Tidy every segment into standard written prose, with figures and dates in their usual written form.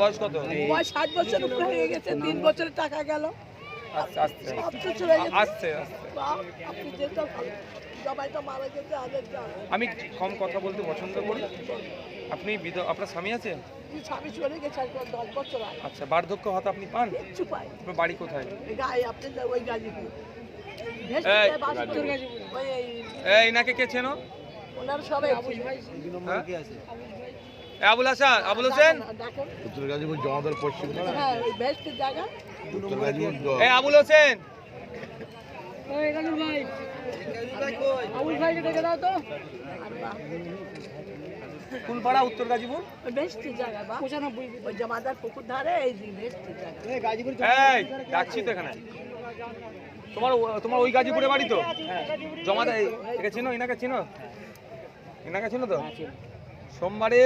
বয়স কত? বয়স 60 বছর উপরে হয়ে গেছে, 3 বছরের টাকা গেল। আস্তে আস্তে আস্তে আপনি যেটা জবাইটা মারা গেছে আগে আমি কম কথা বলতে পছন্দ করি। আপনি আপনার স্বামী আছে? স্বামী চলে গেছে 10 বছর আগে। আচ্ছা, বার্ধক্য ভাতা আপনি পান? কিচ্ছু পাই। আপনার বাড়ি কোথায়? গায়ে আপনি ওই গাজীপুর। এই ইনাকে কে চেনো? ওনার সবাই আবুল হাসান, আবুল হোসেন। উত্তর গাজীপুর জমাদার পশ্চিম হ্যাঁ, ওই বেস্টের জায়গা। উত্তর গাজীপুর এই আবুল হোসেন। কুলপাড়া, উত্তর গাজীপুর। ওই বেস্টের জায়গা বা 95 ওই জমাদার পুকুর ধারে এই বেস্টের জায়গা। এই ডাকছি তো এখানে। তোমার ওই গাজীপুরে বাড়ি তো? জমাদার একে চিনো? ইনাকে চিনো? ইনাকে চিনো তো? সোমবারে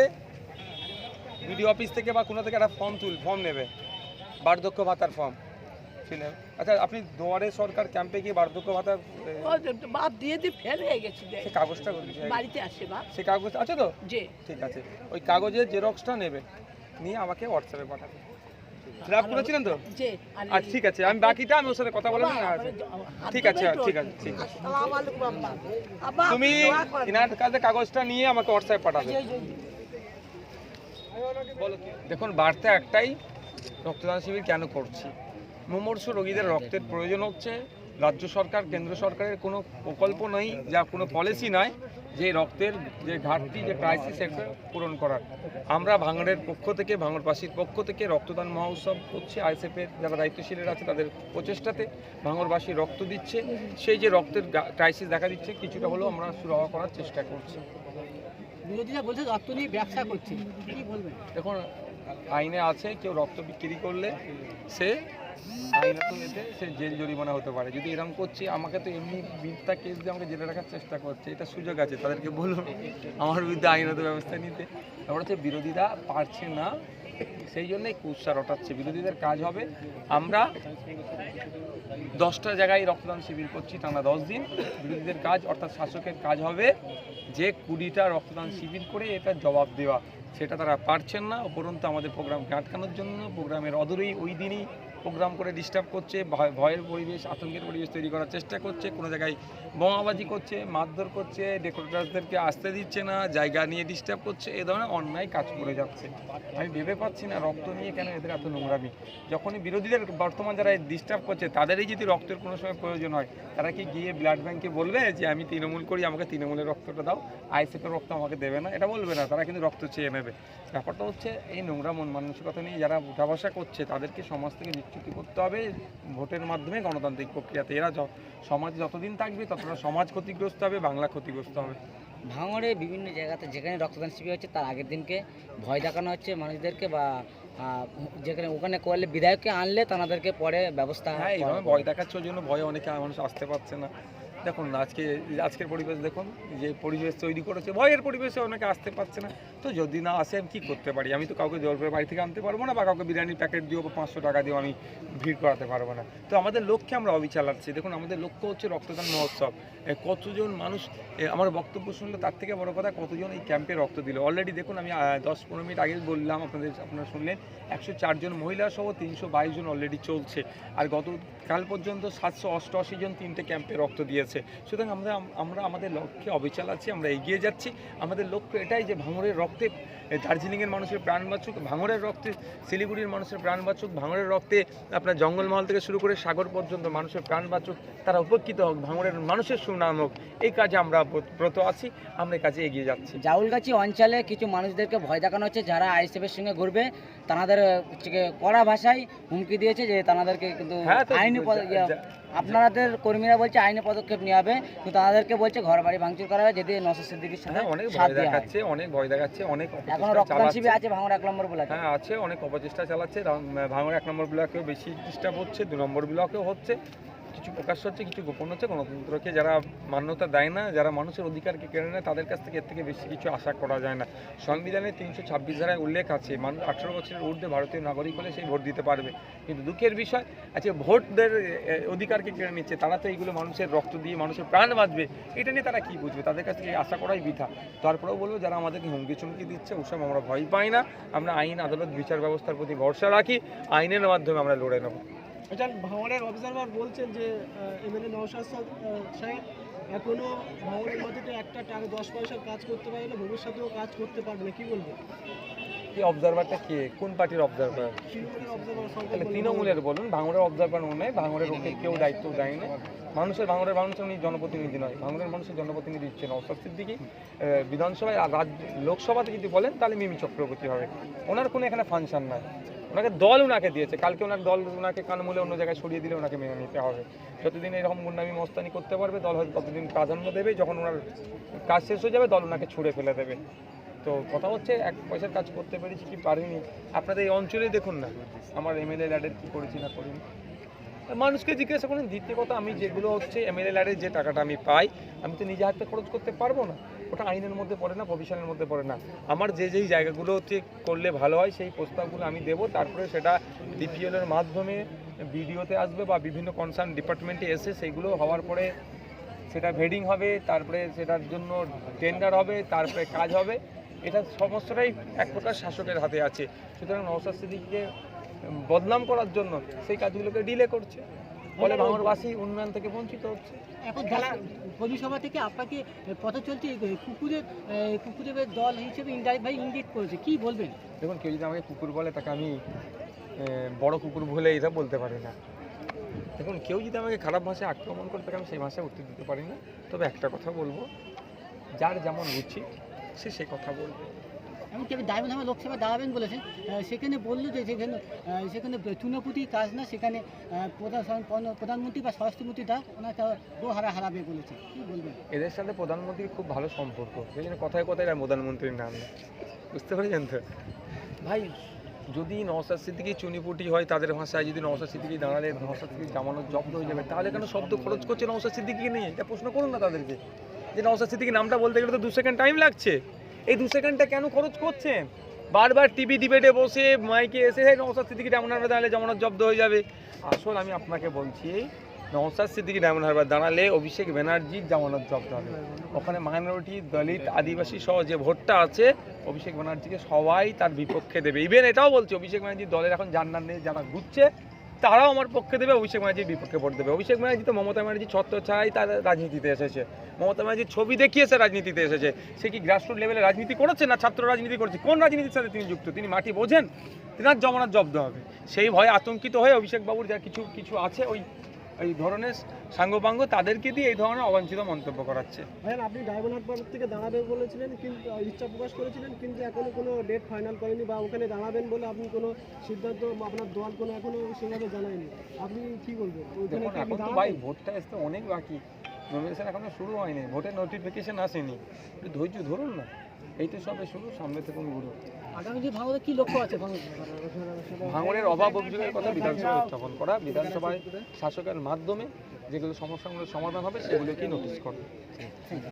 বিডিও অফিস থেকে বা কোনো থেকে একটা ফর্ম নেবে, বার্ধক্য ভাতার ফর্ম। আচ্ছা, আপনি দুয়ারে সরকার ক্যাম্পে গিয়ে বার্ধক্য ভাতার বাপ দিয়ে ফেল হয়ে গেছে, সেই কাগজটা বাড়িতে আসে বাপ, সেই কাগজ আছে তো? জি, ঠিক আছে। ওই কাগজের জেরক্সটা নেবে, নিয়ে আমাকে হোয়াটসঅ্যাপে পাঠাবে। ফিল করেছিলেন তো? জি। আচ্ছা, ঠিক আছে, আমি বাকিটা আমি ওর সাথে কথা বলে নেব। ঠিক আছে, ঠিক আছে, ঠিক আছে। তুমি ইনার কাছে কাগজটা নিয়ে আমাকে হোয়াটসঅ্যাপে পাঠাবে। দেখুন, বার্তা একটাই, রক্তদান শিবির কেন করছি? মুমূর্ষু রোগীদের রক্তের প্রয়োজন হচ্ছে। রাজ্য সরকার, কেন্দ্র সরকারের কোনো প্রকল্প নেই, যা কোনো পলিসি নয় যে রক্তের যে ঘাটতি, যে ক্রাইসিস, সেটা পূরণ করার। আমরা ভাঙড়ের পক্ষ থেকে, ভাঙড়বাসীর পক্ষ থেকে রক্তদান মহোৎসব করছি। আইএসএফের যারা দায়িত্বশীলেরা আছে তাদের প্রচেষ্টাতে ভাঙড়বাসী রক্ত দিচ্ছে। সেই যে রক্তের ক্রাইসিস দেখা দিচ্ছে, কিছুটা হলেও আমরা সুরাহা করার চেষ্টা করছি। বিরোধীরা বলছে রক্ত নিয়ে ব্যবসা করছে, কি বলবেন? দেখুন, আইনে আছে, কেউ রক্ত বিক্রি করলে সে আইনত এতে সে জেল জরিমানা হতে পারে। যদি এরকম করছি, আমাকে তো এমনি মিথ্যা কেস দিয়ে আমাকে জেলে রাখার চেষ্টা করছে, এটা সুযোগ আছে, তাদেরকে বলুন আমার বিরুদ্ধে আইনত ব্যবস্থা নিতে। তারপর হচ্ছে বিরোধীরা পারছে না, সেই জন্যই কুৎসা রটাচ্ছে। বিরোধীদের কাজ হবে, আমরা 10টা জায়গায় রক্তদান শিবির করছি টানা 10 দিন। বিরোধীদের কাজ, অর্থাৎ শাসকের কাজ হবে যে 20টা রক্তদান শিবির করে এটা জবাব দেওয়া। সেটা তারা পারছেন না, উপরন্তু আমাদের প্রোগ্রামকে আটকানোর জন্য প্রোগ্রামের অদূরেই ওই দিনই প্রোগ্রাম করে ডিস্টার্ব করছে, ভয়ের পরিবেশ, আতঙ্কের পরিবেশ তৈরি করার চেষ্টা করছে। কোনো জায়গায় বোমাবাজি করছে, মারধর করছে, ডেকোরেটরদেরকে আসতে দিচ্ছে না, জায়গা নিয়ে ডিস্টার্ব করছে, এ ধরনের অন্যায় কাজ করে যাচ্ছে। আমি ভেবে পাচ্ছি না রক্ত নিয়ে কেন এদের এত নোংরামি। যখনই বিরোধীদের বর্তমান যারা ডিস্টার্ব করছে, তাদেরই যদি রক্তের কোনো সময় প্রয়োজন হয়, তারা কি গিয়ে ব্লাড ব্যাঙ্কে বলবে যে আমি তৃণমূল করি, আমাকে তৃণমূলের রক্তটা দাও, আইএসএফের রক্ত আমাকে দেবে না? এটা বলবে না, তারা কিন্তু রক্ত চেয়ে নেবে। ব্যাপারটা হচ্ছে এই নোংরা মন মানসিকতা নিয়ে যারা উঠা বসা করছে, তাদেরকে সমাজ থেকে নিশ্চিত করতে হবে ভোটের মাধ্যমে, গণতান্ত্রিক প্রক্রিয়াতে। এরা সমাজ যতদিন থাকবে ততটা সমাজ ক্ষতিগ্রস্ত হবে, বাংলা ক্ষতিগ্রস্ত হবে। ভাঙড়ে বিভিন্ন জায়গাতে যেখানে রক্তদান শিবির হচ্ছে, তার আগের দিনকে ভয় দেখানো হচ্ছে মানুষদেরকে, বা যেখানে ওখানে করলে বিধায়ককে আনলে তাদেরকে পরে ব্যবস্থা। হ্যাঁ, এইভাবে ভয় দেখাচ্ছে, ওই জন্য ভয়ে অনেকে মানুষ আসতে পারছে না। দেখুন, আজকের পরিবেশ দেখুন, যে পরিবেশ তৈরি করেছে, ভয়ের পরিবেশে অনেকে আসতে পারছে না। তো যদি না আসে, আমি কী করতে পারি? আমি তো কাউকে জোর করে বাড়ি থেকে আনতে পারবো না, বা কাউকে বিরিয়ানির প্যাকেট দিও বা 500 টাকা দিও আমি ভিড় করাতে পারবো না। তো আমাদের লক্ষ্যে আমরা অবিচার লাগছি। দেখুন, আমাদের লক্ষ্য হচ্ছে রক্তদান মহোৎসব। কতজন মানুষ আমার বক্তব্য শুনলো, তার থেকে বড় কথা কতজন এই ক্যাম্পে রক্ত দিল। অলরেডি দেখুন, আমি 10-15 মিনিট আগে বললাম, আপনারা শুনলেন, 104 জন মহিলা সহ 322 জন অলরেডি চলছে। আর গতকাল পর্যন্ত 788 জন 3টে ক্যাম্পে রক্ত দিয়েছে। সুতরাং আমরা আমাদের লক্ষ্যে অবিচল আছি, আমরা এগিয়ে যাচ্ছি। আমাদের লক্ষ্য এটাই যে ভাঙড়ের রক্তে দার্জিলিংয়ের মানুষের প্রাণ বাঁচুক, ভাঙড়ের রক্তে শিলিগুড়ির মানুষের প্রাণ বাঁচুক, ভাঙড়ের রক্তে আপনার জঙ্গলমহল থেকে শুরু করে সাগর পর্যন্ত মানুষের প্রাণ বাঁচুক, তারা উপকৃত হোক, ভাঙড়ের মানুষের সুনাম হোক। এই কাজে আমরা ব্রত আছি, আমরা এই কাজে এগিয়ে যাচ্ছি। জাউলগাছি অঞ্চলে কিছু মানুষদেরকে ভয় দেখানো হচ্ছে, যারা আইএসএফের সঙ্গে ঘুরবে তাদের কড়া ভাষায় হুমকি দিয়েছে যে তাদেরকে কিন্তু আইনি আপনাদের কর্মীরা বলছে আইনি পদক্ষেপ নেওয়া হবে, কিন্তু তাদেরকে বলছে ঘর বাড়ি ভাঙচুর করা হবে, যদি নওশাদ সিদ্দিকীর সাথে অনেক ভয় দেখাচ্ছে, অনেক এখনো রক্তদান শিবির আছে ভাঙড় 1 নম্বর ব্লকে। হ্যাঁ আছে, অনেক অপচেষ্টা চালাচ্ছে। ভাঙড় 1 নম্বর ব্লকেও বেশি ডিস্টার্ব হচ্ছে, 2 নম্বর ব্লকেও হচ্ছে। কিছু প্রকাশ্য হচ্ছে, কিছু গোপন হচ্ছে। গণতন্ত্রকে যারা মান্যতা দেয় না, যারা মানুষের অধিকারকে কেড়ে নেয়, তাদের কাছ থেকে এর থেকে বেশি কিছু আশা করা যায় না। সংবিধানে 326 ধারায় উল্লেখ আছে, মানুষ 18 বছরের ঊর্ধ্বে ভারতীয় নাগরিক হলে সেই ভোট দিতে পারবে। কিন্তু দুঃখের বিষয় আজকে ভোটদের অধিকারকে কেড়ে নিচ্ছে। তারা তো এইগুলো মানুষের রক্ত দিয়ে মানুষের প্রাণ বাঁচবে, এটা নিয়ে তারা কী বুঝবে? তাদের কাছ থেকে আশা করাই বৃথা। তারপরেও বলবো, যারা আমাদেরকে হুমকি চুমকি দিচ্ছে ওসব আমরা ভয় পাই না। আমরা আইন, আদালত, বিচার ব্যবস্থার প্রতি ভরসা রাখি। আইনের মাধ্যমে আমরা লড়ে নেব। আচ্ছা, ভাঙড়ের অবজারভার বলছেন যে এমএলএ নওশাদ সাহেব এখনো ভাঙড়ের মাটিতে একটা টাকা 10 পয়সার কাজ করতে পারে না, ভবিষ্যতেও কাজ করতে পারবে না, কি বলবো? কি অবজারভারটা কে, কোন পার্টির অবজারভার? তৃণমূলের অবজারভার তাহলে তৃণমূলের বলুন, ভাঙড়ের অবজারভার নয়। ভাঙড়ের ওকে কেউ দায়িত্ব দেয় না। ভাঙড়ের মানুষের উনি জনপ্রতিনিধি নয়, ভাঙড়ের মানুষের জনপ্রতিনিধি হচ্ছে নওশাদ সিদ্দিকী। বিধানসভায় আর লোকসভাতে যদি বলেন তাহলে মিমি চক্রবর্তী হবে। ওনার কোনো এখানে ফাংশন নাই। ওনাকে দল ওনাকে দিয়েছে, কালকে ওনার দল ওনাকে কানমূলে অন্য জায়গায় সরিয়ে দিলে ওনাকে মেনে নিতে হবে। যতদিন এরকম গুন্ডামি মস্তানি করতে পারবে দল হয়তো ততদিন প্রাধান্য দেবে। যখন ওনার কাজ শেষ হয়ে যাবে দল ওনাকে ছুঁড়ে ফেলে দেবে। তো কথা হচ্ছে, এক পয়সার কাজ করতে পেরেছি কি পারিনি। আপনাদের এই অঞ্চলেই দেখুন না, আমার এমএলএ ল্যাডের কী করেছি না করিনি। মানুষকে জিজ্ঞাসা করুন। দ্বিতীয় কথা, আমি যেগুলো হচ্ছে এমএলএ ল্যাডের যে টাকাটা আমি পাই, আমি তো নিজে হাতে খরচ করতে পারবো না। ওটা আইনের মধ্যে পড়ে না, প্রভিশনের মধ্যে পড়ে না। আমার যেই জায়গাগুলো হচ্ছে করলে ভালো হয় সেই প্রস্তাবগুলো আমি দেবো। তারপরে সেটা ডিপিএলের মাধ্যমে বিডিওতে আসবে বা বিভিন্ন কনসার্ন ডিপার্টমেন্টে এসে সেইগুলো হওয়ার পরে সেটা ভেডিং হবে, তারপরে সেটার জন্য টেন্ডার হবে, তারপরে কাজ হবে। এটা সমস্তটাই এক প্রকার শাসকের হাতে আছে। সুতরাং নওশাদ সিদ্দিকীকে বদনাম করার জন্য সেই কাজগুলোকে ডিলে করছে, ফলে ভাঙড়বাসী উন্নয়ন থেকে বঞ্চিত হচ্ছে। এখন পৌরসভা থেকে আপনাকে পথ চলছে কুকুরের দল হিসেবে ইন্ডিকেট করেছে, কি বলবেন? দেখুন, কেউ যদি আমাকে কুকুর বলে তাকে আমি বড় কুকুর বলে এটা বলতে পারি না। দেখুন, কেউ যদি আমাকে খারাপ ভাষায় আক্রমণ করে তাকে আমি সেই ভাষায় উত্তর দিতে পারি না। তবে একটা কথা বলবো, যার যেমন রুচি সে সে কথা বলবে। এমনকি আমি ডায়মন্ড লোকসভায় দাঁড়াবেন বলেছেন, সেখানে বললো যে সেখানে চুনাপুটি কাজ না, সেখানে প্রধানমন্ত্রী বা স্বরাষ্ট্রমন্ত্রী ওনাকে হারাবে বলেছে, কি বলবেন? এদের সাথে প্রধানমন্ত্রীর খুব ভালো সম্পর্ক, সেই জন্য কথায় কথায় এরা প্রধানমন্ত্রীর নাম নেয়। বুঝতে পেরেছেন তো ভাই? যদি নওশাদ সিদ্দিকী চুনিপুটি হয় তাদের ভাষায়, যদি নওশাদ সিদ্দিকী দাঁড়ালে নওশাদ সিদ্দিকী জামানত জব্দ হয়ে যাবে, তাহলে কেন শব্দ খরচ করছে নওশাদ সিদ্দিকী নিয়ে? এটা প্রশ্ন করুন না তাদেরকে, যে নওশাদ সিদ্দিকী নামটা বলতে গেলে তো 2 সেকেন্ড টাইম লাগছে। এই 2 সেকেন্ডটা কেন খরচ করছেন? বারবার টিভি ডিবেটে বসে মাইকে এসে নওশাদ সিদ্দিকী ডায়মন্ড হারবার দাঁড়ালে জামানত জব্দ হয়ে যাবে। আসল আমি আপনাকে বলছি, নওশাদ সিদ্দিকী ডায়মন্ড হারবার দাঁড়ালে অভিষেক ব্যানার্জির জামানত জব্দ হবে। ওখানে মাইনরিটি, দলিত, আদিবাসী সহ যে ভোটটা আছে, অভিষেক ব্যানার্জিকে সবাই তার বিপক্ষে দেবে। ইভেন এটাও বলছে, অভিষেক ব্যানার্জির দলের এখন জান্নার নেই, যারা ঘুরছে তারাও আমার পক্ষে দেবে, অভিষেক ব্যানার্জির বিপক্ষে ভোট দেবে। অভিষেক ব্যানার্জি তো মমতা ব্যানার্জির ছত্র ছাড়াই তার রাজনীতিতে এসেছে। মমতা ব্যানার্জির ছবি দেখিয়েছে রাজনীতিতে এসেছে। সে কি গ্রাসরুট লেভেলে রাজনীতি করেছে না ছাত্র রাজনীতি করেছে? কোন রাজনীতির সাথে তিনি যুক্ত? তিনি মাটি বোঝেন? তিনার জামানত জব্দ হবে। সেই ভয়ে আতঙ্কিত হয়ে অভিষেক বাবুর যা কিছু আছে ওই ধরনের সাঙ্গপাঙ্গ, তাদেরকে দিয়ে এই ধরনের অবাঞ্ছিত মন্তব্য করাচ্ছে। ভাই, আপনি ডায়মন্ড হারবার থেকে দাঁড়াবেন বলেছিলেন, কিন্তু ইচ্ছা প্রকাশ করেছিলেন, কিন্তু এখনো কোনো ডেট ফাইনাল করেনি বা ওখানে দাঁড়াবেন বলে আপনি কোনো সিদ্ধান্ত আপনার দল কোনো এখনো সেভাবে জানায়নি। আপনি কি বলবেন? ওখানে কি আপনি এখন তো ভাই ভোটটা আসতে অনেক বাকি, নমিনেশন এখনো শুরু হয়নি, ভোটের নোটিফিকেশন আসেনি। একটু ধৈর্য ধরুন না, এই তো সবে শুরু, সামনে থেকে গুরু। আগামী যে ভাঙড়ে কি লক্ষ্য আছে? ভাঙড়ের অভাব অভিযোগের কথা বিধানসভায় উত্থাপন করা, বিধানসভায় শাসকের মাধ্যমে যেগুলো সমস্যাগুলোর সমাধান হবে সেগুলোকেই নোটিশ করা।